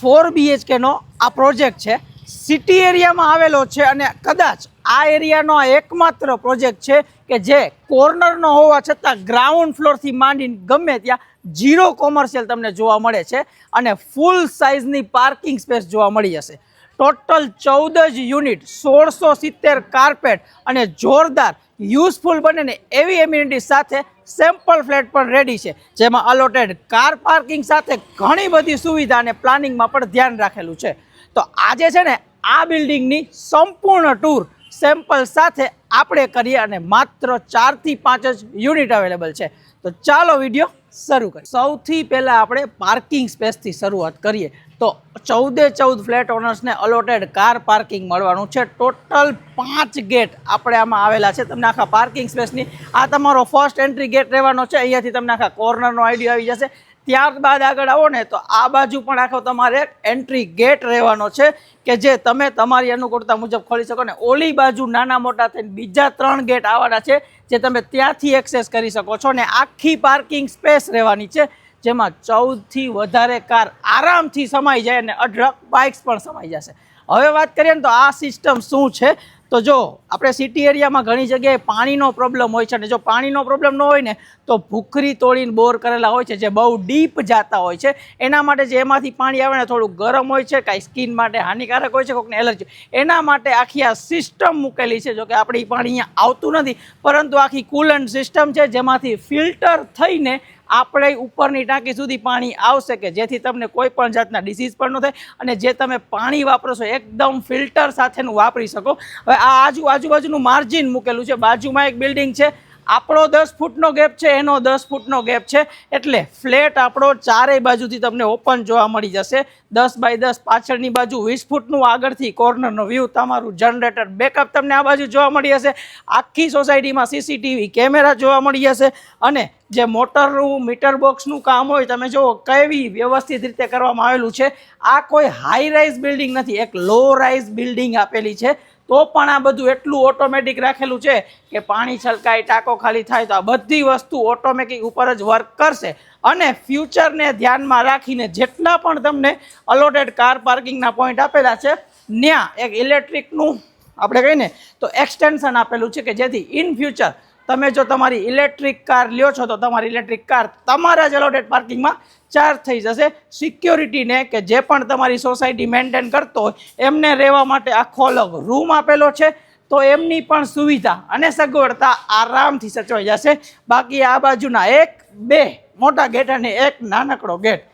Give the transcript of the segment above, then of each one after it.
4 BHK નો આ project છે, city એરિયામાં આવેલો છે અને કદાચ આ એરિયાનો એકમાત્ર પ્રોજેક્ટ છે કે જે કોર્નરનો હોવા છતાં ગ્રાઉન્ડ ફ્લોરથી માંડીને ગમે ત્યાં ઝીરો કોમર્શિયલ તમને જોવા મળે છે અને ફૂલ સાઇઝની પાર્કિંગ સ્પેસ જોવા મળી જશે. ટોટલ 14 જ યુનિટ, 1670 કાર્પેટ અને જોરદાર યુઝફુલ બને ને એવી એમ્યુનિટી સાથે સેમ્પલ ફ્લેટ પણ રેડી છે, જેમાં અલોટેડ કાર પાર્કિંગ સાથે ઘણી બધી સુવિધા અને પ્લાનિંગમાં પણ ધ્યાન રાખેલું છે. તો આજે છે ને આ બિલ્ડિંગની સંપૂર્ણ ટૂર સેમ્પલ સાથે આપણે કરીએ અને માત્ર 4 થી 5 જ યુનિટ અવેલેબલ છે. તો ચાલો વિડીયો શરૂ કરીએ. સૌથી પહેલાં આપણે પાર્કિંગ સ્પેસથી શરૂઆત કરીએ તો 14 ફ્લેટ ઓનર્સને અલોટેડ કાર પાર્કિંગ મળવાનું છે. ટોટલ 5 ગેટ આપણે આમાં આવેલા છે. તમને આખા પાર્કિંગ સ્પેસની આ તમારો ફર્સ્ટ એન્ટ્રી ગેટ રહેવાનો છે. અહીંયાથી તમને આખા કોર્નરનો આઈડિયા આવી જશે. ત્યારબાદ આગળ આવો ને તો આ બાજુ પણ આખો તમારે એન્ટ્રી ગેટ રહેવાનો છે કે જે તમે તમારી અનુકૂળતા મુજબ ખોલી શકો ને ઓલી બાજુ નાના મોટા થઈને બીજા 3 ગેટ આવવાના છે જે તમે ત્યાંથી એક્સેસ કરી શકો છો. ને આખી પાર્કિંગ સ્પેસ રહેવાની છે જેમાં 14થી વધારે કાર આરામથી સમાઈ જાય અને 18 બાઇક્સ પણ સમાઈ જશે. હવે વાત કરીએ ને તો આ સિસ્ટમ શું છે તો જો આપણે સિટી એરિયામાં ઘણી જગ્યાએ પાણીનો પ્રોબ્લેમ હોય છે અને જો પાણીનો પ્રોબ્લેમ ન હોય ને તો ભૂખરી તોડીને બોર કરેલા હોય છે જે બહુ ડીપ જતા હોય છે. એના માટે જે એમાંથી પાણી આવે ને થોડું ગરમ હોય છે, કાંઈ સ્કિન માટે હાનિકારક હોય છે, કોઈકને એલર્જી, એના માટે આખી આ સિસ્ટમ મૂકેલી છે. જો કે આપણે પાણી અહીંયા આવતું નથી પરંતુ આખી કુલન્ટ સિસ્ટમ છે જેમાંથી ફિલ્ટર થઈને આપણે ઉપરની ટાંકી સુધી પાણી આવશે કે જેથી તમને કોઈ પણ જાતના ડિસીઝ પણ ન થાય અને જે તમે પાણી વાપરો છો એકદમ ફિલ્ટર સાથેનું વાપરી શકો. હવે આ આજુબાજુનું માર્જિન મૂકેલું છે. બાજુમાં એક બિલ્ડિંગ છે, આપણો 10 ફૂટનો ગેપ છે, એનો 10 ફૂટનો ગેપ છે, એટલે ફ્લેટ આપણો ચારેય બાજુથી તમને ઓપન જોવા મળી જશે. 10 બાય 10 પાછળની બાજુ 20 ફૂટનું આગળથી કોર્નરનો વ્યૂ, તમારું જનરેટર બેકઅપ તમને આ બાજુ જોવા મળી જશે. આખી સોસાયટીમાં CCTV કેમેરા જોવા મળી જશે અને જે મોટરનું મીટર બોક્સનું કામ હોય તમે જુઓ કેવી વ્યવસ્થિત રીતે કરવામાં આવેલું છે. આ કોઈ હાઈ રાઇઝ બિલ્ડિંગ નથી, એક લો રાઇઝ બિલ્ડિંગ આપેલી છે તો પણ આ બધું એટલું ઓટોમેટિક રાખેલું છે કે પાણી છલકાય, ટાંકો ખાલી થાય તો આ બધી વસ્તુ ઓટોમેટિક ઉપર જ વર્ક કરશે. અને ફ્યુચરને ધ્યાનમાં રાખીને જેટલા પણ તમને અલોટેડ કાર પાર્કિંગના પોઈન્ટ આપેલા છે ત્યાં એક ઇલેક્ટ્રિકનું આપણે કહીએ ને તો એક્સટેન્શન આપેલું છે કે જેથી ઇન ફ્યુચર તમે જો તમારી ઇલેક્ટ્રિક કાર લ્યો છો તો તમારી ઇલેક્ટ્રિક કાર તમારા જ અલોટેડ પાર્કિંગમાં ચાર્જ થઈ જશે. સિક્યોરિટીને કે જે પણ તમારી સોસાયટી મેન્ટેન કરતો હોય એમને રહેવા માટે આખો અલગ રૂમ આપેલો છે તો એમની પણ સુવિધા અને સગવડતા આરામથી સચવાઈ જશે. બાકી આ બાજુના 1-2 મોટા ગેટ અને એક નાનકડો ગેટ,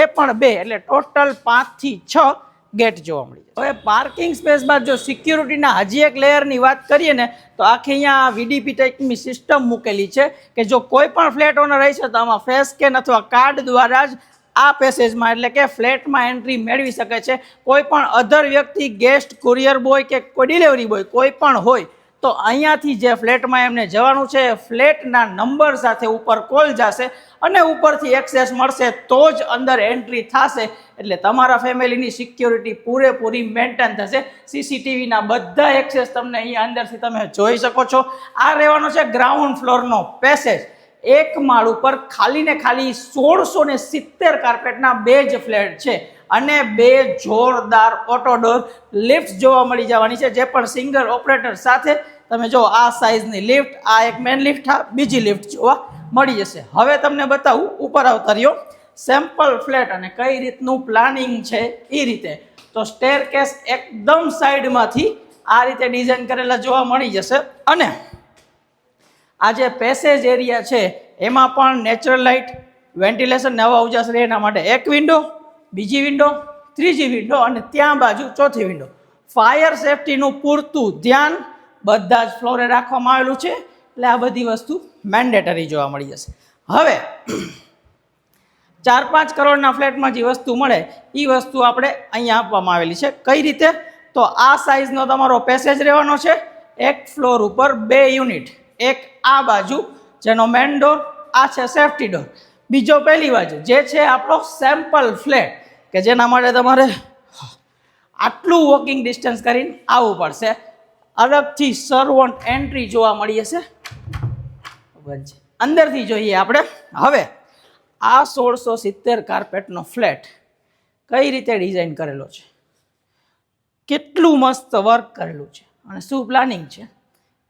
એ પણ 2 એટલે ટોટલ 5 થી 6 ગેટ જોવા મળી જાય. હવે પાર્કિંગ સ્પેસ બાદ જો સિક્યુરિટીના હજી એક લેયરની વાત કરીએ ને તો આખી અહીંયા VDP ટાઈપની સિસ્ટમ મૂકેલી છે કે જો કોઈ પણ ફ્લેટ ઓનર રહી છે તો આમાં ફેસ સ્કેન અથવા કાર્ડ દ્વારા જ આ પેસેજમાં એટલે કે ફ્લેટમાં એન્ટ્રી મેળવી શકે છે. કોઈ પણ અધર વ્યક્તિ, ગેસ્ટ, કુરિયર બોય કે કોઈ ડિલિવરી બોય કોઈ પણ હોય તો અહીંયાથી જે ફ્લેટમાં એમને જવાનું છે ફ્લેટના નંબર સાથે ઉપર કોલ જશે અને ઉપરથી એક્સેસ મળશે તો જ અંદર એન્ટ્રી થશે. એટલે તમારા ફેમિલીની સિક્યોરિટી પૂરેપૂરી મેન્ટેન થશે. CCTVના બધા એક્સેસ તમને અહીંયા અંદરથી તમે જોઈ શકો છો. આ રહેવાનો છે ગ્રાઉન્ડ ફ્લોરનો પેસેજ. એક માળ ઉપર ખાલી ને ખાલી 1670 કાર્પેટના 2 જ ફ્લેટ છે અને 2 જોરદાર ઓટો ડોર લિફ્ટ જોવા મળી જવાની છે જે પણ સિંગલ ઓપરેટર સાથે. તમે જો આ સાઇઝની લિફ્ટ, આ એક મેન લિફ્ટ, આ બીજી લિફ્ટ જોવા મળી જશે. હવે તમને બતાવું ઉપર અવતર્યો સેમ્પલ ફ્લેટ અને કઈ રીતનું પ્લાનિંગ છે એ રીતે. તો સ્ટેરકેસ એકદમ સાઈડમાંથી આ રીતે ડિઝાઇન કરેલા જોવા મળી જશે અને આ જે પેસેજ એરિયા છે એમાં પણ નેચરલ લાઇટ, વેન્ટિલેશન, નવા ઉજાસ રહે એના માટે એક વિન્ડો, બીજી વિન્ડો, ત્રીજી વિન્ડો અને ત્યાં બાજુ ચોથી વિન્ડો. ફાયર સેફટીનું પૂરતું ધ્યાન બધા જ ફ્લોરે રાખવામાં આવેલું છે એટલે આ બધી વસ્તુ મેન્ડેટરી જોવા મળી જશે. હવે 4-5 કરોડના ફ્લેટમાં જે વસ્તુ મળે એ વસ્તુ આપણે અહીંયા આપવામાં આવેલી છે. કઈ રીતે તો આ સાઇઝનો તમારો પેસેજ રહેવાનો છે. એક ફ્લોર ઉપર 2 યુનિટ, એક આ બાજુ જેનો મેન ડોર, આ છે સેફટી ડોર, બીજો પહેલી બાજુ જે છે આપણો સેમ્પલ ફ્લેટ કે જેના માટે તમારે આટલું વોકિંગ ડિસ્ટન્સ કરીને આવવું પડશે. અલગથી સર્વન્ટ એન્ટ્રી જોવા મળી હશે. અંદરથી જોઈએ આપણે. હવે આ 1670 કાર્પેટનો ફ્લેટ કઈ રીતે ડિઝાઇન કરેલો છે, કેટલું મસ્ત વર્ક કરેલું છે અને શું પ્લાનિંગ છે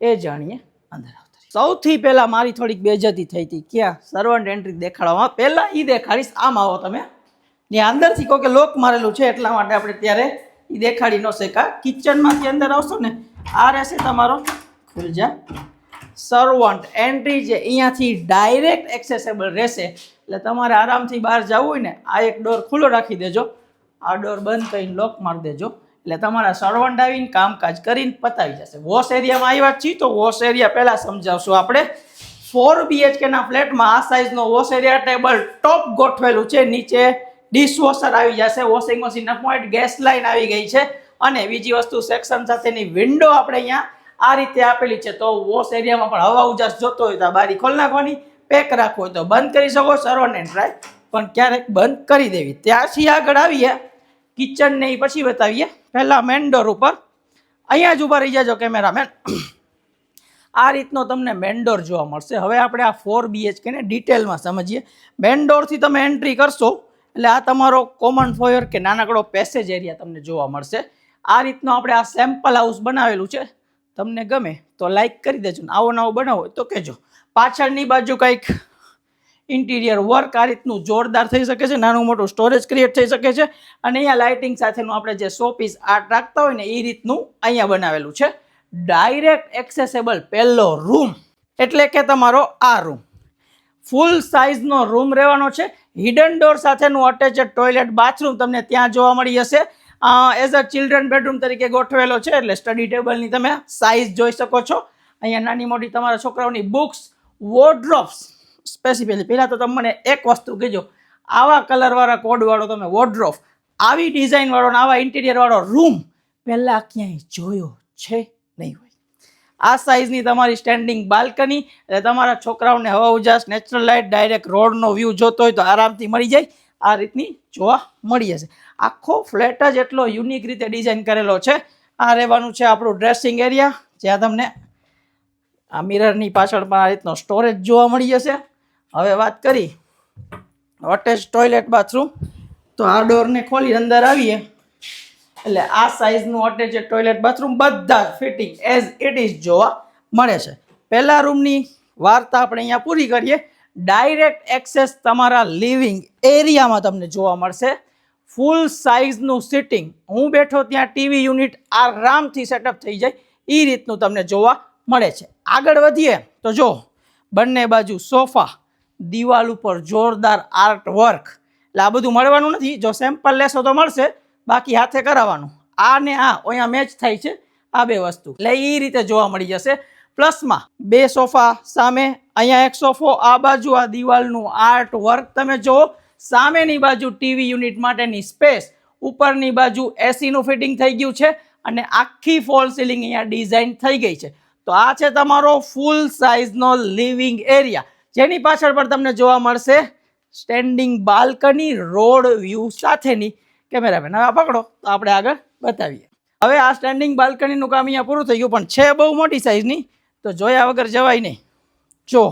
એ જાણીએ અંદર આવતા. સૌથી પહેલાં મારી થોડીક બેજતી થઈ હતી. ક્યાં સર્વન્ટ એન્ટ્રી દેખાડવામાં, પહેલાં એ દેખાડીશ. આમ આવો તમે, ત્યાં અંદરથી કહો કે લોક મારેલું છે એટલા માટે આપણે ત્યારે એ દેખાડી ન શકા. કિચનમાંથી અંદર આવશો ને, આ રહેશે તમારો ખુલજા સર્વન્ટ એન્ટ્રી છે, અહીંયાથી ડાયરેક્ટ એક્સેસેબલ રહેશે. એટલે તમારે આરામથી બહાર જવું હોય ને, આ એક ડોર ખુલ્લો રાખી દેજો, આ ડોર બંધ કરીને લોક મારી દેજો, એટલે તમારા સર્વન્ટ આવીને કામકાજ કરીને પતાવી જશે. વોશ એરિયામાં આવ્યા છીએ તો વોશ એરિયા પહેલાં સમજાવશું આપણે. 4 BHK ના ફ્લેટમાં આ સાઇઝનો વોશ એરિયા ટેબલ ટોપ ગોઠવેલું છે. નીચે ડિશવોશર આવી જશે, વોશિંગ મશીનના પોઈન્ટ, ગેસ લાઇન આવી ગઈ છે, અને બીજી વસ્તુ સેક્શન સાથેની વિન્ડો આપણે અહીંયા આ રીતે આપેલી છે. તો વોશ એરિયામાં પણ હવા ઉજાસ જોતો હોય તો આ બારી ખોલી નાખવાની, પેક રાખવો હોય તો બંધ કરી શકો, સર્વન્ટ એન્ડ ટ્રાય પણ ક્યારેક બંધ કરી દેવી. ત્યારથી આગળ આવીએ કિચનને એ પછી બતાવીએ. પહેલાં મેન ડોર ઉપર અહીંયા જ ઊભા રહી જાજો કેમેરામેન. આ રીતનો તમને મેન ડોર જોવા મળશે. હવે આપણે આ 4 BHK ને ડિટેલમાં સમજીએ. મેન ડોરથી તમે એન્ટ્રી કરશો એટલે આ તમારો કોમન ફોયર કે નાનકડો પેસેજ એરિયા તમને જોવા મળશે. આ રીતનો આપણે આ સેમ્પલ હાઉસ બનાવેલું છે. તમને ગમે તો લાઈક કરી દેજો, ને આવો નવો બનાવો હોય તો કહેજો. પાછળની બાજુ કંઈક ઇન્ટિરિયર વર્ક આ રીતનું જોરદાર થઈ શકે છે, નાનું મોટું સ્ટોરેજ ક્રિએટ થઈ શકે છે. અને અહીંયા લાઇટિંગ સાથેનું આપણે જે શોપીસ આર્ટ રાખતા હોય ને એ રીતનું અહીંયા બનાવેલું છે. ડાયરેક્ટ એક્સેસેબલ પહેલો રૂમ એટલે કે તમારો આ રૂમ ફૂલ સાઇઝનો રૂમ રહેવાનો છે. હિડન ડોર સાથેનું અટેચડ ટોયલેટ બાથરૂમ તમને ત્યાં જોવા મળી જશે. એઝ અ ચિલ્ડ્રન બેડરૂમ તરીકે ગોઠવેલો છે, એટલે સ્ટડી ટેબલની તમે સાઇઝ જોઈ શકો છો. અહીંયા નાની મોટી તમારા છોકરાઓની બુક્સ, વોર્ડરોબ્સ. સ્પેસિફિકલી પહેલાં તો તમે મને એક વસ્તુ કહેજો, આવા કલરવાળા કોડવાળો તમે વોર્ડરોબ, આવી ડિઝાઇનવાળો ને આવા ઇન્ટિરિયરવાળો રૂમ પહેલાં ક્યાંય જોયો છે નહીં હોય. આ સાઇઝની તમારી સ્ટેન્ડિંગ બાલ્કની, એટલે તમારા છોકરાઓને હવા ઉજાસ, નેચરલ લાઇટ, ડાયરેક્ટ રોડનો વ્યૂ જોતો હોય તો આરામથી મળી જાય. આ રીતની જોવા મળી જશે. આખો ફ્લેટ જ એટલો યુનિક રીતે ડિઝાઇન કરેલો છે. આ રહેવાનું છે આપણું ડ્રેસિંગ એરિયા, જ્યાં તમને આ મિરરની પાછળ પણ આ રીતનો સ્ટોરેજ જોવા મળી જશે. હવે વાત કરી અટેચ ટોયલેટ બાથરૂમ, તો આ ડોરને ખોલી અંદર આવીએ એટલે આ સાઇઝનું અટેચ ટોયલેટ બાથરૂમ બધા ફિટિંગ એઝ ઇટ ઇઝ જોવા મળે છે. પહેલા રૂમની વાર્તા આપણે અહીંયા પૂરી કરીએ. ડાયરેક્ટ એક્સેસ તમારા લિવિંગ એરિયામાં તમને જોવા મળશે. ફૂલ સાઇઝનું સિટિંગ, હું બેઠો ત્યાં ટીવી યુનિટ આરામથી સેટઅપ થઈ જાય એ રીતનું તમને જોવા મળે છે. આગળ વધીએ તો જો બંને બાજુ સોફા, દિવાલ ઉપર જોરદાર આર્ટ વર્ક. એટલે આ બધું મળવાનું નથી, જો સેમ્પલ લેશો તો મળશે, બાકી હાથે કરાવવાનું. આ ને આ અહીંયા મેચ થાય છે આ બે વસ્તુ, એટલે એ રીતે જોવા મળી જશે. પ્લસમાં 2 સોફા સામે, અહીંયા એક સોફો, આ બાજુ આ દિવાલનું આર્ટ વર્ક તમે જુઓ. સામેની બાજુ ટીવી યુનિટ માટેની સ્પેસ, ઉપરની બાજુ એસીનું ફિટિંગ થઈ ગયું છે, અને આખી ફોલ સીલિંગ અહીંયા ડિઝાઇન થઈ ગઈ છે. તો આ છે તમારો ફૂલ સાઇઝનો લિવિંગ એરિયા, જેની પાછળ પણ તમને જોવા મળશે સ્ટેન્ડિંગ બાલ્કની રોડ વ્યૂ સાથેની. કેમેરામેન હવે પકડો તો આપણે આગળ બતાવીએ. હવે આ સ્ટેન્ડિંગ બાલ્કનીનું કામ અહીંયા પૂરું થઈ ગયું, પણ છે બહુ મોટી સાઇઝની, તો જોયા વગર જવાય નહીં. જો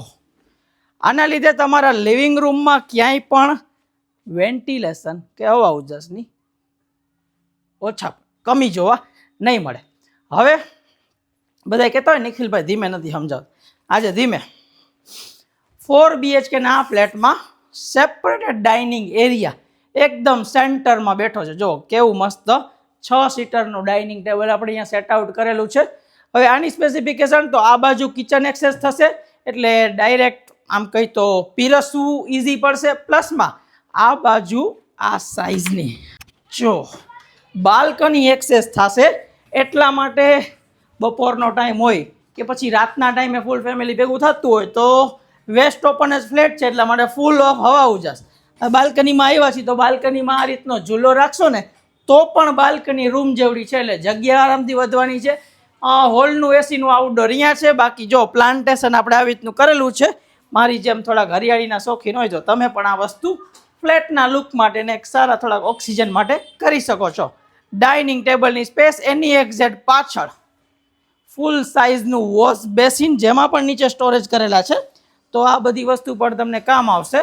આના લીધે તમારા લિવિંગ રૂમમાં ક્યાંય પણ વેન્ટિલેશન કે હવા ઉજાસની કમી જોવા નહીં મળે. હવે બધા કહેતા હોય નિખિલભાઈ ધીમે નથી સમજાવતા, આજે ધીમે. 4 BHK ના ફ્લેટમાં સેપરેટેડ ડાઇનિંગ એરિયા એકદમ સેન્ટરમાં બેઠો છે. જો કેવું મસ્ત 6 સીટરનું ડાઇનિંગ ટેબલ આપણે અહીંયા સેટ આઉટ કરેલું છે. હવે આની સ્પેસિફિકેશન તો આ બાજુ કિચન એક્સેસ થશે, એટલે ડાયરેક્ટ આમ કહી તો પીરસવું ઇઝી પડશે. પ્લસમાં આ બાજુ આ સાઇઝની જો બાલ્કની એક્સેસ થશે, એટલા માટે બપોરનો ટાઈમ હોય કે પછી રાતના ટાઈમે ફૂલ ફેમિલી ભેગું થતું હોય તો વેસ્ટ ઓપન જ ફ્લેટ છે, એટલા માટે ફૂલ ઓફ હવા ઉજાસ. બાલ્કનીમાં આવ્યા છીએ તો બાલ્કનીમાં આ રીતનો ઝૂલો રાખશો ને તો પણ બાલ્કની રૂમ જેવડી છે, એટલે જગ્યા આરામથી વધવાની છે. હોલનું એસીનું આઉટડોર અહીંયા છે. બાકી જો પ્લાન્ટેશન આપણે આવી રીતનું કરેલું છે. મારી જેમ થોડાક હરિયાળીના શોખીન હોય તો તમે પણ આ વસ્તુ ફ્લેટના લુક માટે ને એક સારા થોડાક ઓક્સિજન માટે કરી શકો છો. ડાઇનિંગ ટેબલની સ્પેસ, એની એક્ઝેક્ટ પાછળ ફૂલ સાઇઝનું વોશ બેસિન, જેમાં પણ નીચે સ્ટોરેજ કરેલા છે, તો આ બધી વસ્તુ પણ તમને કામ આવશે.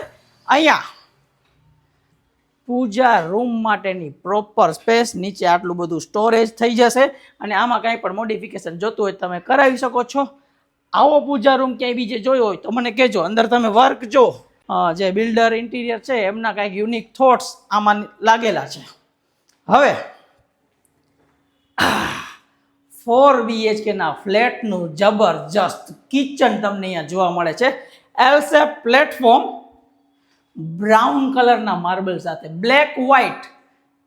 અહીંયા પૂજા રૂમ માટેની પ્રોપર સ્પેસ, નીચે આટલું બધું સ્ટોરેજ થઈ જશે અને આમાં કાંઈ પણ મોડિફિકેશન જોતું હોય તમે કરાવી શકો છો. આવો પૂજા રૂમ ક્યાંય બીજે જોયો હોય તો મને કહેજો. અંદર તમે વર્ક જો, જે બિલ્ડર ઇન્ટિરિયર છે એમના કાંઈક યુનિક થોટ્સ આમાં લાગેલા છે. હવે 4 BHK ના ફ્લેટનું જબરજસ્ત કિચન તમને અહીંયા જોવા મળે છે. એલ શેપ પ્લેટફોર્મ, બ્રાઉન કલરના માર્બલ સાથે, બ્લેક વ્હાઇટ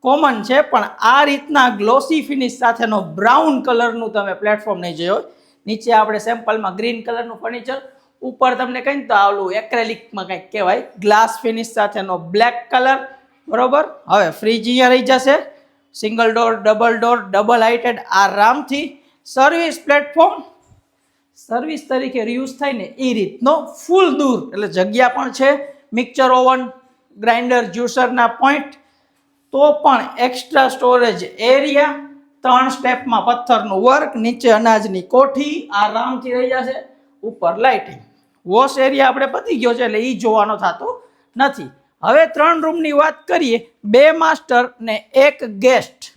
કોમન છે પણ આ રીતના ગ્લોસી ફિનિશ સાથેનો બ્રાઉન કલરનું તમે પ્લેટફોર્મ નહીં જોયો. નીચે આપણે સેમ્પલમાં ગ્રીન કલરનું ફર્નિચર, ઉપર તમને કહીને તો આવલું એક્રેલિકમાં કંઈક કહેવાય, ગ્લાસ ફિનિશ સાથેનો બ્લેક કલર, બરોબર. હવે ફ્રીજ અહીંયા રહી જશે, સિંગલ ડોર, ડબલ હાઇટેડ, આરામથી. સર્વિસ પ્લેટફોર્મ સર્વિસ તરીકે રીયુઝ થાય ને એ રીતનો ફૂલ દૂર, એટલે જગ્યા પણ છે, મિક્સર ઓવન, ગ્રાઇન્ડર, જ્યુસરના પોઈન્ટ, તો પણ એક્સ્ટ્રા સ્ટોરેજ એરિયા, 3 સ્ટેપમાં પથ્થરનું વર્ક, નીચે અનાજની કોઠી આરામથી રહી જશે, ઉપર લાઇટિંગ. વોશ એરિયા આપણે પતી ગયો છે એટલે એ જોવાનો થતો નથી. હવે 3 રૂમની વાત કરીએ, 2 માસ્ટર ને 1 ગેસ્ટ.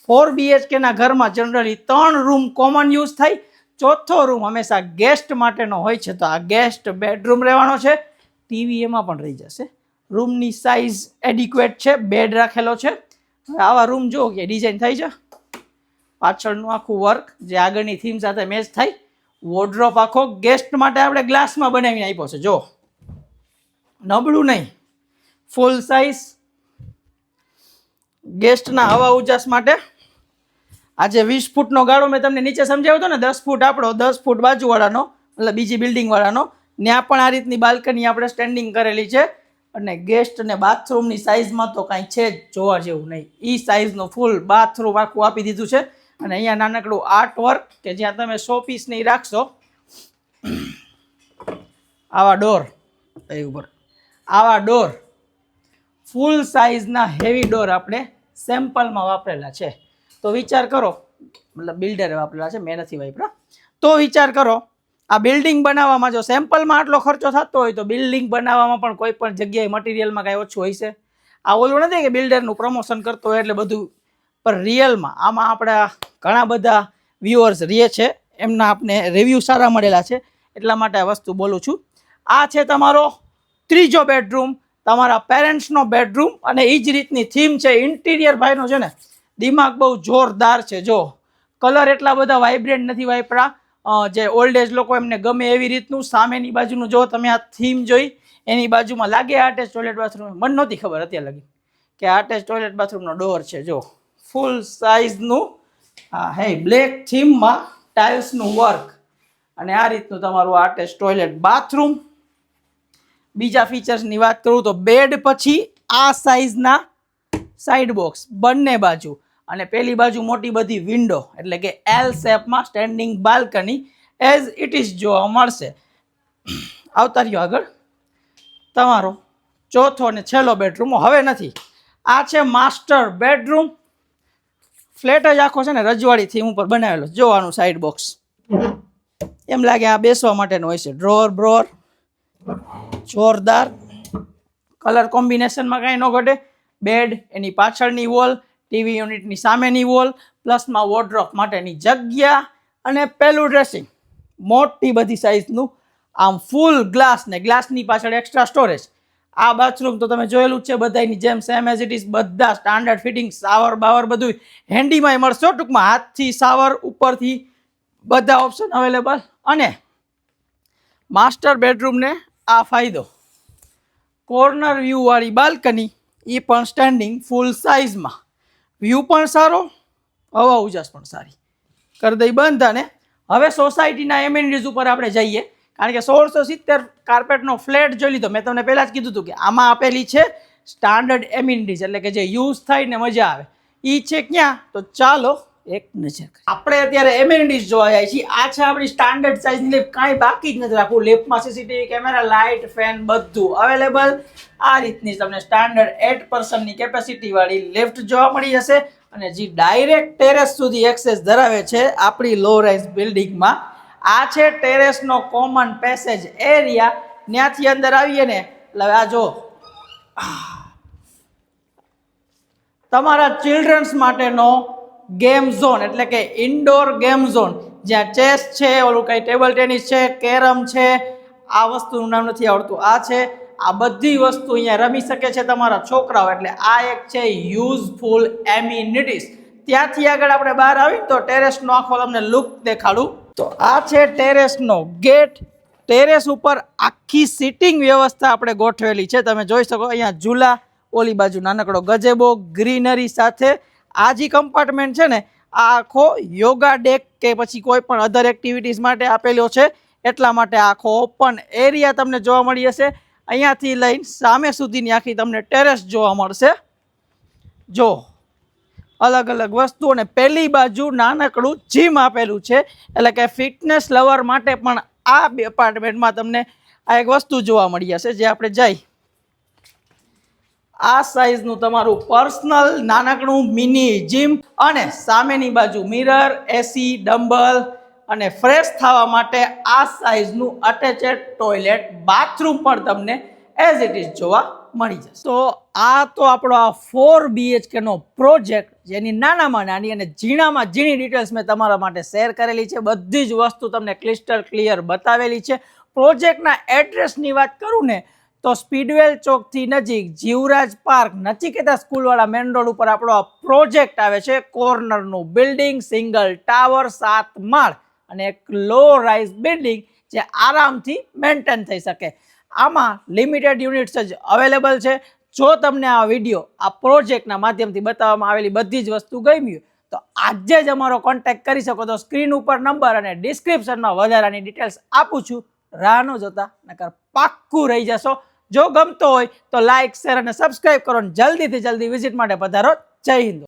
4 BHK ના ઘરમાં જનરલી 3 રૂમ કોમન યુઝ થાય, ચોથો રૂમ હંમેશા ગેસ્ટ માટેનો હોય છે, તો આ ગેસ્ટ બેડરૂમ રહેવાનો છે. ટીવી એમાં પણ રહી જશે. રૂમની સાઇઝ એડિક્વેટ છે, બેડ રાખેલો છે. આવા રૂમ જો કે ડિઝાઇન થાય છે, પાછળનું આખું વર્ક જે આગળની થીમ સાથે મેચ થાય. વોર્ડરોબ આખો ગેસ્ટ માટે આપણે ગ્લાસમાં બનાવીને આપ્યો છે, જો નબળું નહીં, ફૂલ સાઇઝ. ગેસ્ટના હવા ઉજાસ માટે આજે 20 ફૂટનો ગાળો મેં તમને નીચે સમજાવ્યો હતો ને, 10 ફૂટ આપણો, 10 ફૂટ બાજુવાળાનો, એટલે બીજી બિલ્ડિંગવાળાનો, ત્યાં પણ આ રીતની બાલ્કની આપણે સ્ટેન્ડિંગ કરેલી છે. અને ગેસ્ટ અને બાથરૂમની સાઇઝમાં તો કાંઈ છે જ જોવા જેવું નહીં. એ સાઇઝનું ફૂલ બાથરૂમ આખું આપી દીધું છે. અને અહીંયા નાનકડું આર્ટ વર્ક કે જ્યાં તમે શો પીસ નહીં રાખશો, આવા ડોર, આવા ડોર ફૂલ સાઇઝના હેવી ડોર આપણે સેમ્પલમાં વાપરેલા છે. તો વિચાર કરો, મતલબ બિલ્ડરે વાપરેલા છે, મેં નથી વાપરા. તો વિચાર કરો, આ બિલ્ડિંગ બનાવવામાં જો સેમ્પલમાં આટલો ખર્ચો થતો હોય તો બિલ્ડિંગ બનાવવામાં પણ કોઈ પણ જગ્યાએ મટીરિયલમાં કાંઈ ઓછું હોય છે. આ ઓલું નથી કે બિલ્ડરનું પ્રમોશન કરતો હોય એટલે બધું, પણ રિયલમાં આમાં આપણા ઘણા બધા વ્યુઅર્સ રહે છે, એમના આપણે રિવ્યૂ સારા મળેલા છે, એટલા માટે આ વસ્તુ બોલું છું. આ છે તમારો 3જો બેડરૂમ, તમારા પેરેન્ટ્સનો બેડરૂમ, અને એ જ રીતની થીમ છે. ઇન્ટિરિયર ભાઈનો છે ને દિમાગ બહુ જોરદાર છે. જો કલર એટલા બધા વાઇબ્રન્ટ નથી વાપરા, જે ઓલ્ડ એજ લોકો એમને ગમે એવી રીતનું. સામેની બાજુનું જો તમે આ થીમ જોઈ, એની બાજુમાં લાગે અટેચ ટોયલેટ બાથરૂમ. મને નહોતી ખબર અત્યારે લગી કે અટેચ ટોયલેટ બાથરૂમનો ડોર છે. જો ફૂલ સાઇઝનું, હા હે બ્લેક થીમમાં ટાઇલ્સનું વર્ક, અને આ રીતનું તમારું અટેચ ટોયલેટ બાથરૂમ. બીજા ફીચર્સની વાત કરું તો બેડ પછી આ સાઇઝના સાઇડ બોક્સ બંને બાજુ, અને પેલી બાજુ મોટી બધી વિન્ડો, એટલે કે એલ શેપમાં standing balcony as it is જોવા મળશે. આવતા રહ્યો આગળ. તમારો ચોથો અને છેલ્લો બેડરૂમ હવે નથી, આ છે માસ્ટર બેડરૂમ. ફ્લેટ જ આખો છે ને રજવાડી થીમ ઉપર બનાવેલો. જોવાનું સાઇડ બોક્સ એમ લાગે આ બેસવા માટેનું હોય છે. ડ્રોર બ્રોર જોરદાર, કલર કોમ્બિનેશનમાં કાંઈ ન ઘટે. બેડ, એની પાછળની વોલ, ટીવી યુનિટની સામેની વોલ, પ્લસમાં વોર્ડરોબ માટેની જગ્યા, અને પેલું ડ્રેસિંગ મોટી બધી સાઇઝનું, આમ ફૂલ ગ્લાસ, ને ગ્લાસની પાછળ એક્સ્ટ્રા સ્ટોરેજ. આ બાથરૂમ તો તમે જોયેલું જ છે બધાની જેમ, સેમ એઝ ઇટ ઇઝ, બધા સ્ટાન્ડર્ડ ફિટિંગ, શાવર બાવર બધું હેન્ડીમાંય મળશે. ટૂંકમાં હાથથી શાવર, ઉપરથી બધા ઓપ્શન અવેલેબલ. અને માસ્ટર બેડરૂમને આ ફાયદો, કોર્નર વ્યૂવાળી બાલ્કની, એ પણ સ્ટેન્ડિંગ ફૂલ સાઇઝમાં, વ્યૂ પણ સારો, હવા ઉજાસ પણ સારી. કરી દઈ બંધ. અને હવે સોસાયટીના એમિનિટીઝ ઉપર આપણે જઈએ, કારણ કે 1670 કાર્પેટનો ફ્લેટ જોઈ લીધો. મેં તમને પહેલાં જ કીધું હતું કે આમાં આપેલી છે સ્ટાન્ડર્ડ એમિનિટીઝ, એટલે કે જે યુઝ થાય ને મજા આવે. એ છે ક્યાં? તો ચાલો એક નજર. આપણે અત્યારે એમિનિટીઝ જોવા જાય છીએ. આ છે આપણી સ્ટાન્ડર્ડ સાઇઝની લિફ્ટ, કાંઈ બાકી જ નથી રાખવું. લિફ્ટમાં સીસીટીવી કેમેરા, લાઇટ, ફેન બધું અવેલેબલ. આ રીતની તમને સ્ટાન્ડર્ડ 8 પર્સનની કેપેસિટીવાળી લિફ્ટ જોવા મળી જશે, અને જે ડાયરેક્ટ ટેરેસ સુધી એક્સેસ ધરાવે છે આપણી લો રાઇઝ બિલ્ડિંગમાં. આ છે ટેરેસનો કોમન પેસેજ એરિયા. ત્યાંથી અંદર આવીએ ને એટલે આ જો તમારા ચિલ્ડ્રન્સ માટેનો ગેમ ઝોન એટલે કે ઇન્ડોર ગેમ ઝોન, જ્યાં ચેસ છે, ઓલું કંઈ ટેબલ ટેનિસ છે, કેરમ છે, આ વસ્તુનું નામ નથી આવડતું, આ છે, આ બધી વસ્તુ અહીંયા રમી શકે છે તમારા છોકરાઓ. એટલે આ એક છે યુઝફુલ એમ્યુનિટીઝ. ત્યાંથી આગળ આપણે બહાર આવીને તો ટેરેસનો આખો તમને લુક દેખાડું. તો આ છે ટેરેસનો ગેટ. ટેરેસ ઉપર આખી સિટિંગ વ્યવસ્થા આપણે ગોઠવેલી છે, તમે જોઈ શકો. અહીંયા ઝૂલા, ઓલી બાજુ નાનકડો ગજેબો, ગ્રીનરી સાથે. આ જે કમ્પાર્ટમેન્ટ છે ને, આ આખો યોગા ડેક કે પછી કોઈ પણ અધર એક્ટિવિટીઝ માટે આપેલો છે, એટલા માટે આખો ઓપન એરિયા તમને જોવા મળી હશે. અહીંયાથી લઈને સામે સુધીની આખી તમને ટેરેસ જોવા મળશે. જો અલગ અલગ વસ્તુ, અને પહેલી બાજુ નાનકડું જીમ આપેલું છે, એટલે કે ફિટનેસ લવર માટે પણ આ એપાર્ટમેન્ટમાં તમને આ એક વસ્તુ જોવા મળી હશે. જે આપણે જઈ આ સાઈઝનું તમારું પર્સનલ નાનકડું મિની જીમ, અને સામેની બાજુ મિરર, એસી, ડમ્બલ અને ફ્રેશ થવા માટે આ સાઈઝનું અટેચેડ ટોયલેટ બાથરૂમ પણ તમને એઝ ઇટ ઇઝ જોવા મળી જશે. તો આ તો આપણો આ 4 BHK નો પ્રોજેક્ટ, જેની નાનામાં નાની અને ઝીણામાં ઝીણી ડિટેલ્સ મેં તમારા માટે શેર કરેલી છે. બધી જ વસ્તુ તમને ક્લિસ્ટર ક્લિયર બતાવેલી છે. પ્રોજેક્ટના એડ્રેસની વાત કરું ને તો સ્પીડવેલ ચોકથી નજીક જીવરાજ પાર્ક, નચિકેતા સ્કૂલવાળા મેન રોડ ઉપર આપણો આ પ્રોજેક્ટ આવે છે. કોર્નરનું બિલ્ડિંગ, સિંગલ ટાવર, 7 માળ અને એક લો રાઇઝ બિલ્ડિંગ, જે આરામથી મેન્ટેન થઈ શકે. આમાં લિમિટેડ યુનિટ્સ જ અવેલેબલ છે. જો તમને આ વિડીયો આ પ્રોજેક્ટના માધ્યમથી બતાવવામાં આવેલી બધી જ વસ્તુ ગમી તો આજે જ અમારો કોન્ટેક્ટ કરી શકો. તો સ્ક્રીન ઉપર નંબર અને ડિસ્ક્રિપ્શનમાં વધારાની ડિટેલ્સ આપું છું, રાહ ન જોતા, નકર પાક્કું રહી જશો. જો ગમતો હોય તો લાઇક, શેર અને સબસ્ક્રાઇબ કરો. જલ્દીથી જલ્દી વિઝિટ માટે પધારો. જય હિન્દ.